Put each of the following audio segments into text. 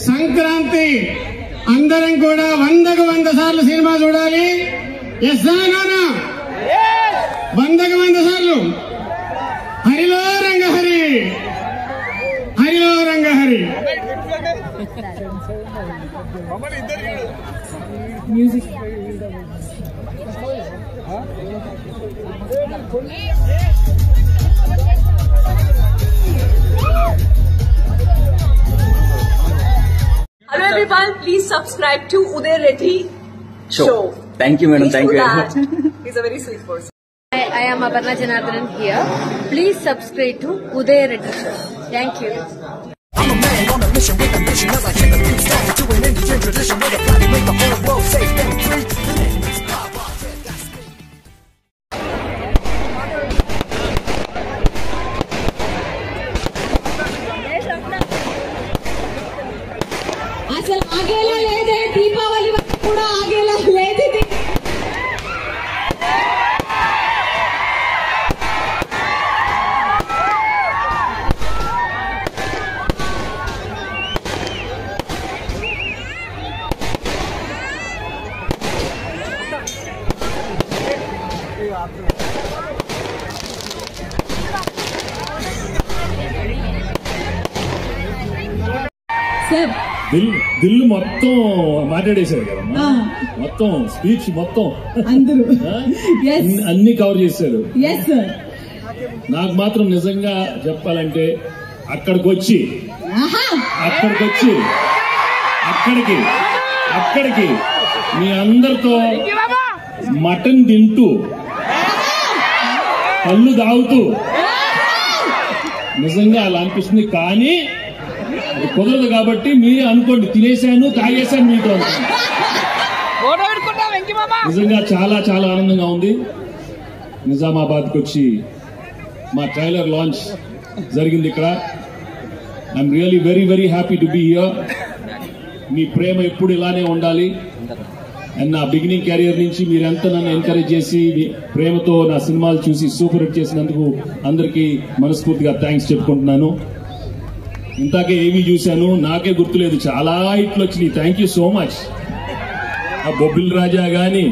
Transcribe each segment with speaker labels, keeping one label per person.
Speaker 1: సంక్రాంతి అందరం కూడా 100కు 100 సార్లు సినిమా చూడాలి. ఎస్ నానా 100కు 100 సార్లు. హరిలో రంగహరి, హరిలో రంగహరి. Music
Speaker 2: Hello everyone, please subscribe to Uday Reddy Show.
Speaker 3: Thank you madam, thank you very much.
Speaker 2: He's a very sweet person.
Speaker 4: I am Aparna Janardhanan here. Please subscribe to Uday Reddy Show. Thank you.
Speaker 5: I'm a man on a mission with a mission as I hit the beat, start to an Indian tradition with a plan to make the whole world safe and free.
Speaker 6: అసలు ఆగేలా లేదే, దీపావళి వరకు కూడా ఆగేలా లేదు. Sir
Speaker 7: Dil మొత్తం మాట్లాడేశారు కదమ్మా, మొత్తం speech మొత్తం
Speaker 6: అందరూ
Speaker 7: అన్ని కవర్ చేశారు.
Speaker 6: నాకు
Speaker 7: మాత్రం నిజంగా చెప్పాలంటే అక్కడికి మీ అందరితో మటన్ తింటూ కళ్ళు తాగుతూ నిజంగా అలా అనిపిస్తుంది. కానీ అది కుదరదు కాబట్టి మీరే అనుకోండి, తినేశాను తాగేశాను మీతో. నిజంగా చాలా చాలా ఆనందంగా ఉంది. నిజామాబాద్కి వచ్చి మా ట్రైలర్ లాంచ్ జరిగింది ఇక్కడ. I'm really very very happy to be here. మీ ప్రేమ ఎప్పుడు ఇలానే ఉండాలి. అండ్ నా బిగినింగ్ కెరియర్ నుంచి మీరెంత నన్ను ఎంకరేజ్ చేసి ప్రేమతో నా సినిమాలు చూసి సూపర్ హిట్ చేసినందుకు అందరికీ మనస్ఫూర్తిగా థ్యాంక్స్ చెప్పుకుంటున్నాను. ఇంతాకే ఏమీ చూశాను, నాకే గుర్తులేదు, చాలా హిట్లు వచ్చినాయి. Thank you so much. ఆ బొబ్బిల్ రాజా గాని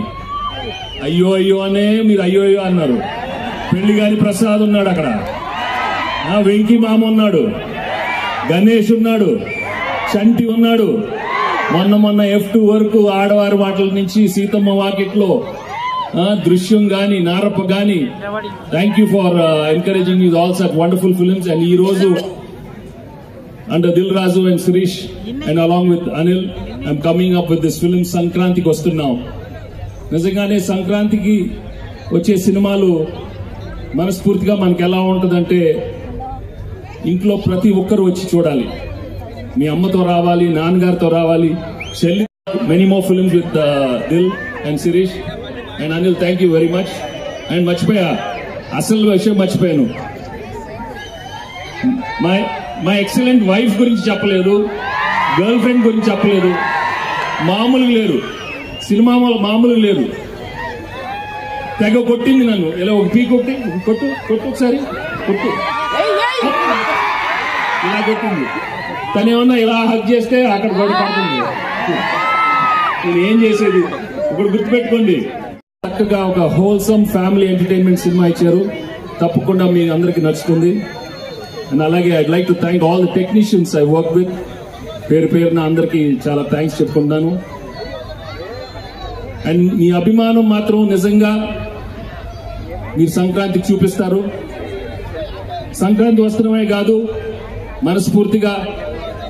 Speaker 7: అయ్యో అయ్యో అనే మీరు అయ్యో అయ్యో అన్నారు. పెళ్లి గాని ప్రసాద్ ఉన్నాడు అక్కడ, వెంకీ మామ ఉన్నాడు, గణేష్ ఉన్నాడు, చంటి ఉన్నాడు. మొన్న F2 వరకు ఆడవారి మాటల నుంచి సీతమ్మ వాకిట్లో దృశ్యం గాని నారప్ప గాని. Thank you for encouraging me all such wonderful films. And ఈ రోజు under Dil Raju and Suresh and along with Anil, I'm coming up with this film సంక్రాంతికి వస్తున్నాం. నిజంగానే సంక్రాంతికి వచ్చే సినిమాలు మనస్ఫూర్తిగా మనకి ఎలా ఉంటుందంటే ఇంట్లో ప్రతి ఒక్కరు వచ్చి చూడాలి. మీ అమ్మతో రావాలి, నాన్నగారితో రావాలి, చెల్లి. Many more films with Dil and Shirish and Anil. Thank you very much. అండ్ మర్చిపోయా, అసలు విషయం మర్చిపోయాను. మా ఎక్సలెంట్ వైఫ్ గురించి చెప్పలేదు, గర్ల్ ఫ్రెండ్ గురించి చెప్పలేదు. మామూలుగా లేరు, సినిమా మామూలుగా లేరు. తెగ కొట్టింది నన్ను. ఇలా ఒక పీ కొట్టు ఒకసారి కొట్టు, ఇలా కొట్టింది. తను ఏమన్నా ఇలా హక్ చేస్తే అక్కడ గొడవ పడుతుంది. నేను ఏం చేసేది? ఇప్పుడు గుర్తుపెట్టుకోండి, చక్కగా ఒక హోల్సమ్ ఫ్యామిలీ ఎంటర్టైన్మెంట్ సినిమా ఇచ్చారు. తప్పకుండా మీ అందరికి నచ్చుతుంది. అండ్ అలాగే I'd like to thank all the technicians I work with. పేరున అందరికి చాలా థ్యాంక్స్ చెప్పుకుంటాను. అండ్ మీ అభిమానం మాత్రం నిజంగా మీరు సంక్రాంతికి చూపిస్తారు. సంక్రాంతి వస్త్రమే కాదు, మనస్ఫూర్తిగా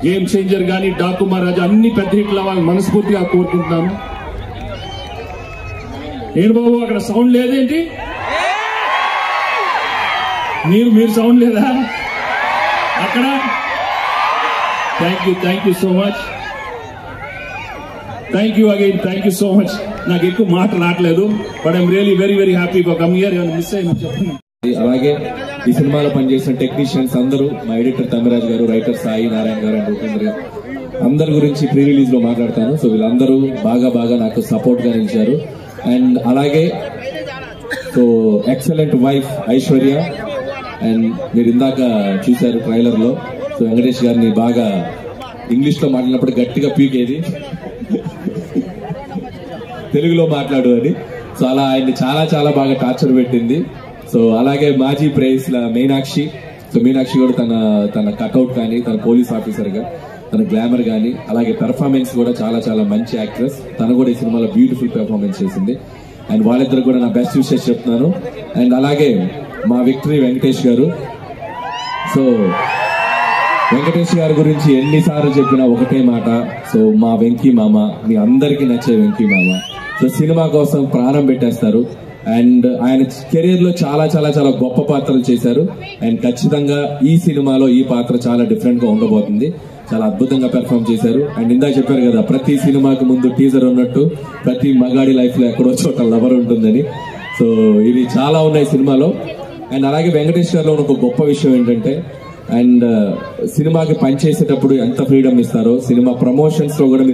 Speaker 7: గేమ్ చేంజర్ గానీ, డాకు మహారాజా అన్ని పెద్ద హిట్లు అవ్వాలని మనస్ఫూర్తిగా కోరుకుంటున్నాను. నేను బాబు అక్కడ సౌండ్ లేదేంటి? మీరు సౌండ్ లేదా అక్కడ? Thank you so much. Thank you again, thank you so much. నాకు ఎక్కువ మాట రావట్లేదు, but I'm really very very happy for come here. ఏమైనా మిస్ అయ్యింది చెప్పండి.
Speaker 8: అలాగే ఈ సినిమాలో పనిచేసిన టెక్నీషియన్స్ అందరూ, మా ఎడిటర్ తమిరాజ్ గారు, రైటర్ సాయి నారాయణ గారు అండ్ ఉపేంద్ర గారు, అందరి గురించి ప్రీ రిలీజ్ లో మాట్లాడతాను. సో వీళ్ళందరూ బాగా నాకు సపోర్ట్ గా నిలిచారు. అండ్ అలాగే so excellent wife Aishwarya, and మీరు ఇందాక చూశారు ట్రైలర్ లో. సో వెంకటేష్ గారిని బాగా ఇంగ్లీష్ లో మాట్లాడినప్పుడు గట్టిగా పీకేది, తెలుగులో మాట్లాడు అని. సో అలా ఆయన్ని చాలా చాలా బాగా టార్చర్ పెట్టింది. సో అలాగే మాజీ ప్రేస్ మీనాక్షి. సో మీనాక్షి కూడా తన కట్అవుట్ కానీ, తన పోలీస్ ఆఫీసర్ గా తన గ్లామర్ కానీ, అలాగే పెర్ఫార్మెన్స్ కూడా చాలా చాలా మంచి యాక్ట్రెస్. తను కూడా ఈ సినిమాలో బ్యూటిఫుల్ పెర్ఫార్మెన్స్ చేసింది. అండ్ వాళ్ళిద్దరు కూడా నా బెస్ట్ విషెస్ చెప్తున్నాను. అండ్ అలాగే మా విక్టరీ వెంకటేష్ గారు. సో వెంకటేష్ గారి గురించి ఎన్నిసార్లు చెప్పినా ఒకటే మాట, సో మా వెంకీ మామ, మీ అందరికీ నచ్చే వెంకీ మామ. సో సినిమా కోసం ప్రాణం పెట్టేస్తారు. అండ్ ఆయన కెరీర్ లో చాలా చాలా చాలా గొప్ప పాత్రలు చేశారు. అండ్ ఖచ్చితంగా ఈ సినిమాలో ఈ పాత్ర చాలా డిఫరెంట్ గా ఉండబోతుంది. చాలా అద్భుతంగా పెర్ఫార్మ్ చేశారు. అండ్ ఇందాక చెప్పారు కదా, ప్రతి సినిమాకి ముందు టీజర్ ఉన్నట్టు ప్రతి మగాడి లైఫ్ లో ఎక్కడో చోట లవర్ ఉంటుందని. సో ఇది చాలా ఉన్నాయి సినిమాలో. అండ్ అలాగే వెంకటేష్ గారిలో ఒక గొప్ప విషయం ఏంటంటే, అండ్ సినిమాకి పనిచేసేటప్పుడు ఎంత ఫ్రీడమ్ ఇస్తారో సినిమా ప్రమోషన్స్ లో కూడా